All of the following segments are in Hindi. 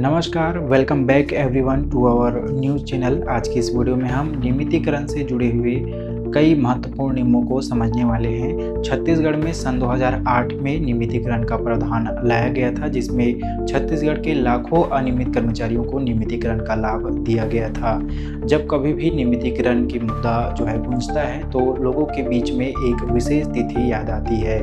नमस्कार, welcome back everyone to our news channel. आज की इस वीडियो में हम नियमितीकरण से जुड़े हुए कई महत्वपूर्ण नियमों को समझने वाले हैं। छत्तीसगढ़ में सन 2008 में नियमितीकरण का प्रावधान लाया गया था, जिसमें छत्तीसगढ़ के लाखों अनियमित कर्मचारियों को नियमितीकरण का लाभ दिया गया था। जब कभी भी नियमितीकरण की मुद्दा गूंजता है तो लोगों के बीच में एक विशेष तिथि याद आती है।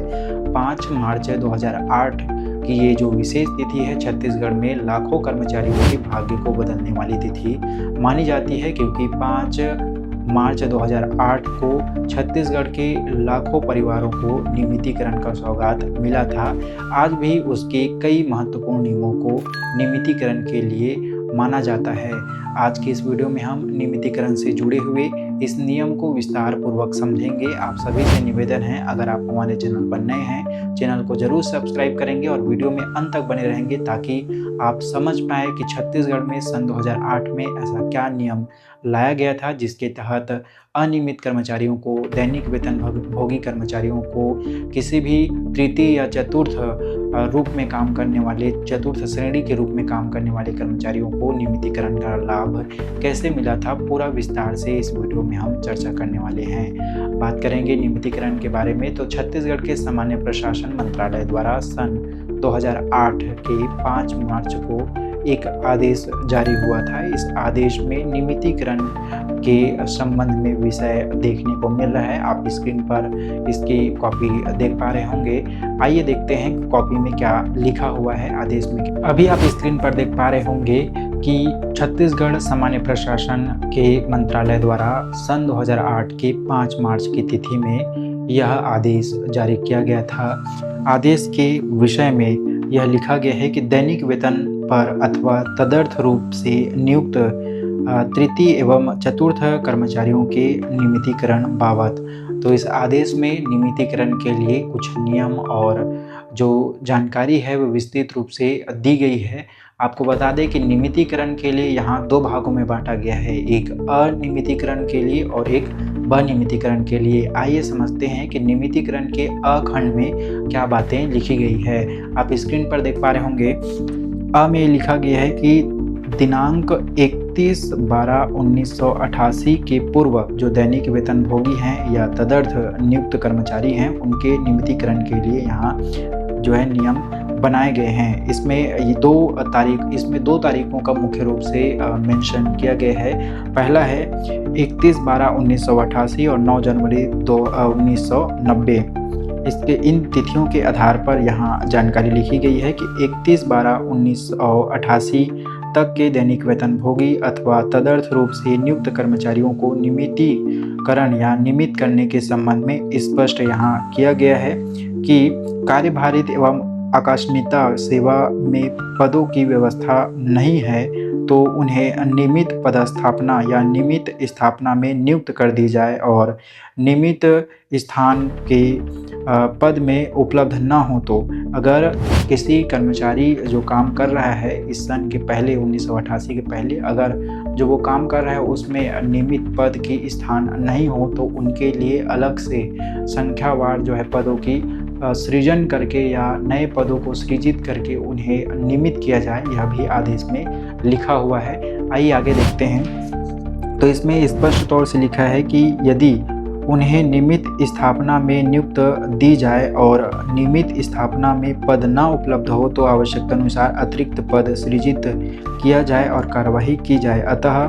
5 मार्च 2008 कि ये जो विशेष तिथि है छत्तीसगढ़ में लाखों कर्मचारियों के भाग्य को बदलने वाली तिथि मानी जाती है, क्योंकि 5 मार्च 2008 को छत्तीसगढ़ के लाखों परिवारों को नियमितीकरण का सौगात मिला था। आज भी उसके कई महत्वपूर्ण नियमों को नियमितीकरण के लिए माना जाता है। आज की इस वीडियो में हम नियमितीकरण से जुड़े हुए इस नियम को विस्तार पूर्वक समझेंगे। आप सभी से निवेदन है, अगर आप हमारे चैनल पर नए हैं, चैनल को जरूर सब्सक्राइब करेंगे और वीडियो में अंत तक बने रहेंगे, ताकि आप समझ पाए कि छत्तीसगढ़ में सन 2008 में ऐसा क्या नियम लाया गया था जिसके तहत अनियमित कर्मचारियों को, दैनिक वेतन भोगी कर्मचारियों को, किसी भी तृतीय या चतुर्थ रूप में काम करने वाले, चतुर्थ श्रेणी के रूप में काम करने वाले कर्मचारियों को नियमितीकरण का लाभ कैसे मिला था, पूरा विस्तार से इस वीडियो में हम चर्चा करने वाले हैं। बात करेंगे नियमितीकरण के बारे में तो छत्तीसगढ़ के सामान्य प्रशासन मंत्रालय द्वारा सन 2008 के 5 मार्च को एक आदेश जारी हुआ था। इस आदेश में नियमितीकरण के संबंध में विषय देखने को मिल रहा है। आप स्क्रीन पर इसकी कॉपी देख पा रहे होंगे। आइए देखते हैं कॉपी में क्या लिखा हुआ है आदेश में। अभी आप स्क्रीन पर देख पा रहे होंगे कि छत्तीसगढ़ सामान्य प्रशासन के मंत्रालय द्वारा सन 2008 के 5 मार्च की तिथि में यह आदेश जारी किया गया था। आदेश के विषय में यह लिखा गया है कि दैनिक वेतन पर अथवा तदर्थ रूप से नियुक्त तृतीय एवं चतुर्थ कर्मचारियों के नियमितीकरण बाबत। तो इस आदेश में नियमितीकरण के लिए कुछ नियम और जो जानकारी है वो विस्तृत रूप से दी गई है। आपको बता दें कि नियमितीकरण के लिए यहाँ 2 भागों में बांटा गया है, एक अनियमितीकरण के लिए और एक बनियमितीकरण के लिए। आइए समझते हैं कि नियमितीकरण के अ खंड में क्या बातें लिखी गई है। आप स्क्रीन पर देख पा रहे होंगे, अ में लिखा गया है कि दिनांक 31/12/1988 के पूर्व जो दैनिक वेतन भोगी हैं या तदर्थ नियुक्त कर्मचारी हैं, उनके नियमितीकरण के लिए यहाँ नियम बनाए गए हैं। इसमें ये 2 तारीखों का मुख्य रूप से मेंशन किया गया है। पहला है 31/12/1988 और 9 जनवरी 1990। इसके इन तिथियों के आधार पर यहाँ जानकारी लिखी गई है कि 31/12/1988 तक के दैनिक वेतन भोगी अथवा तदर्थ रूप से नियुक्त कर्मचारियों को नियमितीकरण या नियमित करने के संबंध में स्पष्ट यहाँ किया गया है कि कार्यभारित एवं आकस्मिकता सेवा में पदों की व्यवस्था नहीं है तो उन्हें नियमित पदस्थापना या नियमित स्थापना में नियुक्त कर दी जाए, और नियमित स्थान के पद में उपलब्ध न हो तो अगर किसी कर्मचारी जो काम कर रहा है इस सन के पहले 1988 के पहले, अगर जो वो काम कर रहा है उसमें नियमित पद की स्थान नहीं हो तो उनके लिए अलग से संख्यावार पदों की सृजन करके या नए पदों को सृजित करके उन्हें नियमित किया जाए, यह भी आदेश में लिखा हुआ है। आइए आगे देखते हैं। तो इसमें स्पष्ट तौर से लिखा है कि यदि उन्हें नियमित स्थापना में नियुक्त दी जाए और नियमित स्थापना में पद न उपलब्ध हो तो आवश्यकता अनुसार अतिरिक्त पद सृजित किया जाए और कार्रवाई की जाए। अतः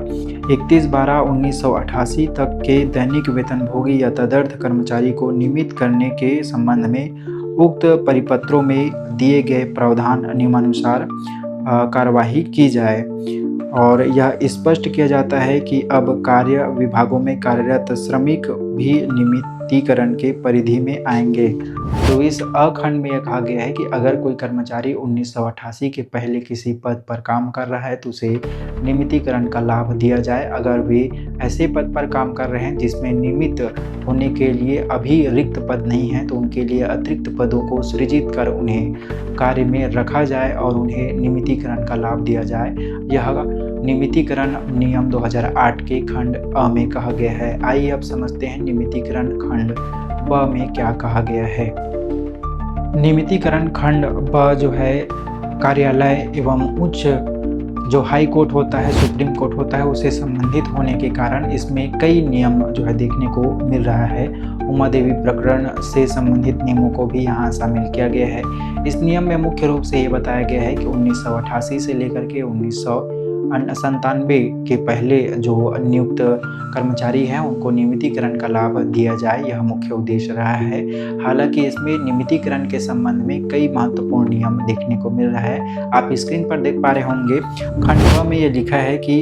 31/12/1988 तक के दैनिक वेतनभोगी या तदर्थ कर्मचारी को नियमित करने के संबंध में उक्त परिपत्रों में दिए गए प्रावधान नियमानुसार कार्रवाई की जाए। और यह स्पष्ट किया जाता है कि अब कार्य विभागों में कार्यरत श्रमिक भी नियमितीकरण के परिधि में आएंगे। तो इस अखंड में यह कहा गया है कि अगर कोई कर्मचारी 1988 के पहले किसी पद पर काम कर रहा है तो उसे नियमितीकरण का लाभ दिया जाए। अगर वे ऐसे पद पर काम कर रहे हैं जिसमें नियमित होने के लिए अभी रिक्त पद नहीं है तो उनके लिए अतिरिक्त पदों को सृजित कर उन्हें कार्य में रखा जाए और उन्हें नियमितीकरण का लाभ दिया जाए। यह नियमितीकरण नियम 2008 के खंड अ में कहा गया है। आइए अब समझते हैं नियमितीकरण खंड ब में क्या कहा गया है। नियमितीकरण खंड ब कार्यालय एवं उच्च जो हाई कोर्ट होता है, सुप्रीम कोर्ट होता है, उससे संबंधित होने के कारण इसमें कई नियम जो है देखने को मिल रहा है। उमा देवी प्रकरण से संबंधित नियमों को भी यहाँ शामिल किया गया है। इस नियम में मुख्य रूप से ये बताया गया है कि 1988 से लेकर के 1997 के पहले जो नियुक्त कर्मचारी हैं उनको नियमितीकरण का लाभ दिया जाए, यह मुख्य उद्देश्य रहा है। हालांकि इसमें नियमितीकरण के संबंध में कई महत्वपूर्ण नियम देखने को मिल रहा है। आप स्क्रीन पर देख पा रहे होंगे, खंड व में यह लिखा है कि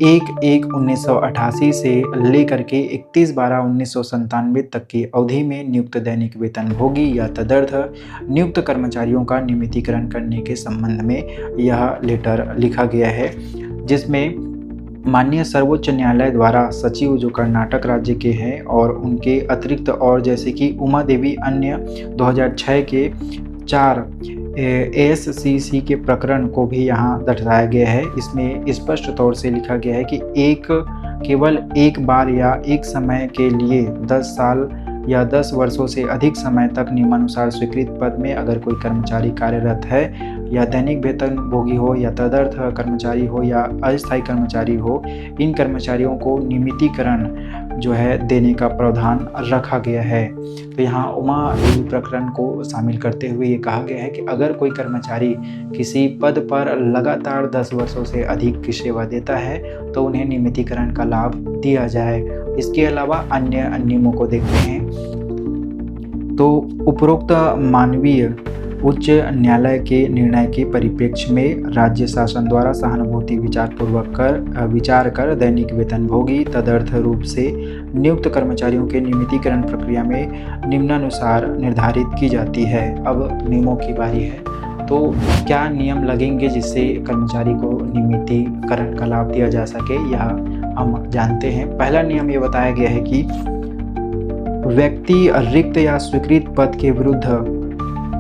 1/1/1988 से लेकर के 31/12/1997 तक की अवधि में नियुक्त दैनिक वेतनभोगी या तदर्थ नियुक्त कर्मचारियों का नियमितीकरण करने के संबंध में यह लेटर लिखा गया है, जिसमें माननीय सर्वोच्च न्यायालय द्वारा सचिव जो कर्नाटक राज्य के हैं और उनके अतिरिक्त और जैसे कि उमा देवी अन्य 2006 के 4 ASCC के प्रकरण को भी यहाँ दर्शाया गया है। इसमें स्पष्ट तौर से लिखा गया है कि केवल एक बार या एक समय के लिए 10 साल या 10 वर्षों से अधिक समय तक नियमानुसार स्वीकृत पद में अगर कोई कर्मचारी कार्यरत है या दैनिक वेतन भोगी हो या तदर्थ कर्मचारी हो या अस्थायी कर्मचारी हो, इन कर्मचारियों को नियमितीकरण जो है देने का प्रावधान रखा गया है। तो यहाँ उमा देवी प्रकरण को शामिल करते हुए ये कहा गया है कि अगर कोई कर्मचारी किसी पद पर लगातार 10 वर्षों से अधिक की सेवा देता है तो उन्हें नियमितीकरण का लाभ दिया जाए। इसके अलावा अन्य नियमों को देखते हैं तो उपरोक्त मानवीय उच्च न्यायालय के निर्णय के परिप्रेक्ष्य में राज्य शासन द्वारा सहानुभूति विचार कर दैनिक वेतनभोगी तदर्थ रूप से नियुक्त कर्मचारियों के नियमितीकरण प्रक्रिया में निम्नानुसार निर्धारित की जाती है। अब नियमों की बारी है, तो क्या नियम लगेंगे जिससे कर्मचारी को नियमितीकरण का लाभ दिया जा सके, यह हम जानते हैं। पहला नियम ये बताया गया है कि व्यक्ति रिक्त या स्वीकृत पद के विरुद्ध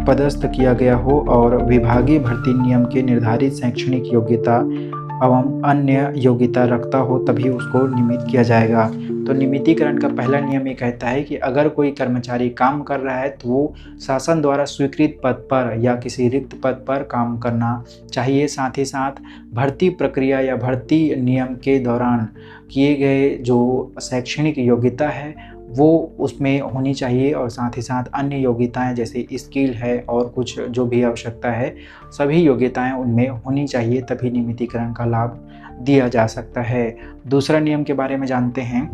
पदस्थ किया गया हो और विभागीय भर्ती नियम के निर्धारित शैक्षणिक योग्यता एवं अन्य योग्यता रखता हो तभी उसको नियमित किया जाएगा। तो नियमितीकरण का पहला नियम ये कहता है कि अगर कोई कर्मचारी काम कर रहा है तो वो शासन द्वारा स्वीकृत पद पर या किसी रिक्त पद पर काम करना चाहिए। साथ ही साथ भर्ती प्रक्रिया या भर्ती नियम के दौरान किए गए जो शैक्षणिक योग्यता है वो उसमें होनी चाहिए और साथ ही साथ अन्य योग्यताएं जैसे स्किल है और कुछ जो भी आवश्यकता है सभी योग्यताएं उनमें होनी चाहिए, तभी नियमितीकरण का लाभ दिया जा सकता है। दूसरा नियम के बारे में जानते हैं।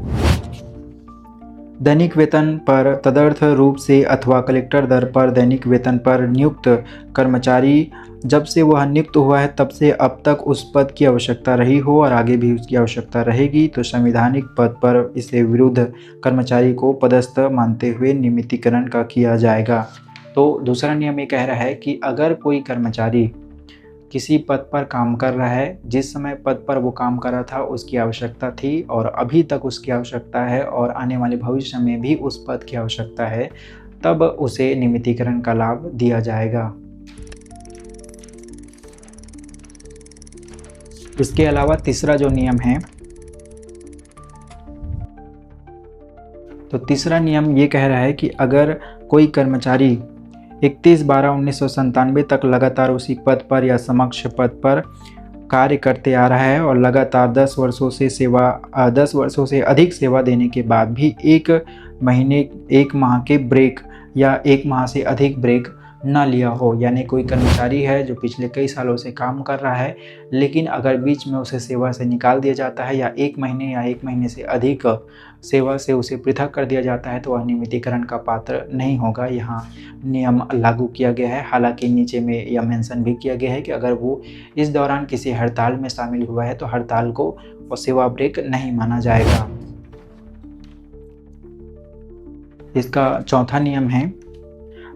दैनिक वेतन पर तदर्थ रूप से अथवा कलेक्टर दर पर दैनिक वेतन पर नियुक्त कर्मचारी जब से वह नियुक्त हुआ है तब से अब तक उस पद की आवश्यकता रही हो और आगे भी उसकी आवश्यकता रहेगी तो संवैधानिक पद पर इसे विरुद्ध कर्मचारी को पदस्थ मानते हुए नियमितीकरण का किया जाएगा। तो दूसरा नियम ये कह रहा है कि अगर कोई कर्मचारी किसी पद पर काम कर रहा है, जिस समय पद पर वो काम कर रहा था उसकी आवश्यकता थी और अभी तक उसकी आवश्यकता है और आने वाले भविष्य में भी उस पद की आवश्यकता है, तब उसे नियमितीकरण का लाभ दिया जाएगा। इसके अलावा तीसरा जो नियम है, तो तीसरा नियम ये कह रहा है कि अगर कोई कर्मचारी 31/12/1997 तक लगातार उसी पद पर या समकक्ष पद पर कार्य करते आ रहा है और लगातार 10 वर्षों से अधिक सेवा देने के बाद भी 1 माह के ब्रेक या 1 माह से अधिक ब्रेक न लिया हो, यानी कोई कर्मचारी है जो पिछले कई सालों से काम कर रहा है लेकिन अगर बीच में उसे सेवा से निकाल दिया जाता है या 1 महीने या 1 महीने से अधिक सेवा से उसे पृथक कर दिया जाता है तो वह नियमितीकरण का पात्र नहीं होगा। यहाँ नियम लागू किया गया है। हालांकि नीचे में यह मेंशन भी किया गया है कि अगर वो इस दौरान किसी हड़ताल में शामिल हुआ है तो हड़ताल को और सेवा ब्रेक नहीं माना जाएगा। इसका चौथा नियम है,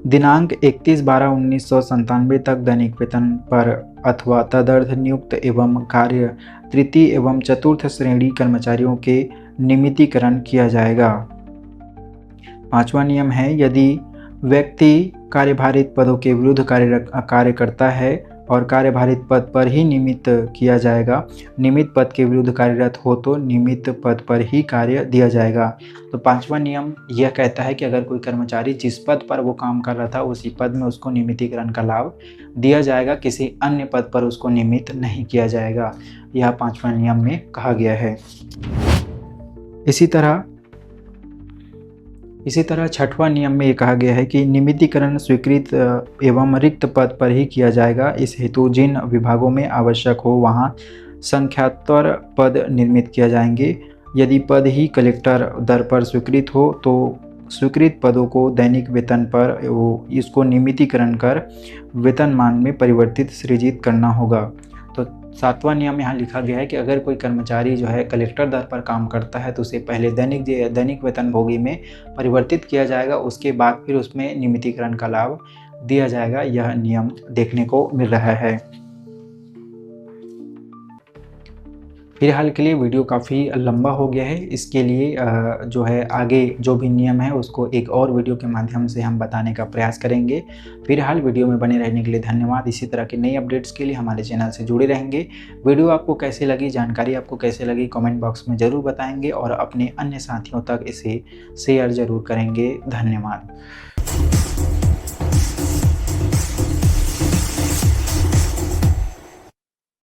दिनांक 31/12/1997 तक दैनिक वेतन पर अथवा तदर्थ नियुक्त एवं कार्य तृतीय एवं चतुर्थ श्रेणी कर्मचारियों के नियमितीकरण किया जाएगा। पांचवा नियम है, यदि व्यक्ति कार्यभारित पदों के विरुद्ध कार्य करता है और कार्यभारित पद पर ही नियमित किया जाएगा। नियमित पद के विरुद्ध कार्यरत हो तो नियमित पद पर ही कार्य दिया जाएगा। तो 5वां नियम यह कहता है कि अगर कोई कर्मचारी जिस पद पर वो काम कर रहा था उसी पद में उसको नियमितीकरण का लाभ दिया जाएगा, किसी अन्य पद पर उसको नियमित नहीं किया जाएगा। यह 5वां नियम में कहा गया है। इसी तरह 6वां नियम में ये कहा गया है कि नियमितीकरण स्वीकृत एवं रिक्त पद पर ही किया जाएगा। इस हेतु जिन विभागों में आवश्यक हो वहाँ संख्यातर पद निर्मित किए जाएंगे। यदि पद ही कलेक्टर दर पर स्वीकृत हो तो स्वीकृत पदों को दैनिक वेतन पर इसको नियमितीकरण कर वेतनमान में परिवर्तित सृजित करना होगा। तो 7वां नियम यहाँ लिखा गया है कि अगर कोई कर्मचारी जो है कलेक्टर दर पर काम करता है तो उसे पहले दैनिक वेतनभोगी में परिवर्तित किया जाएगा, उसके बाद फिर उसमें नियमितीकरण का लाभ दिया जाएगा। यह नियम देखने को मिल रहा है। फिलहाल के लिए वीडियो काफ़ी लंबा हो गया है, इसके लिए जो है आगे जो भी नियम है उसको एक और वीडियो के माध्यम से हम बताने का प्रयास करेंगे। फिलहाल वीडियो में बने रहने के लिए धन्यवाद। इसी तरह के नई अपडेट्स के लिए हमारे चैनल से जुड़े रहेंगे। वीडियो आपको कैसे लगी, जानकारी आपको कैसे लगी, कमेंट बॉक्स में ज़रूर बताएंगे और अपने अन्य साथियों तक इसे शेयर ज़रूर करेंगे। धन्यवाद।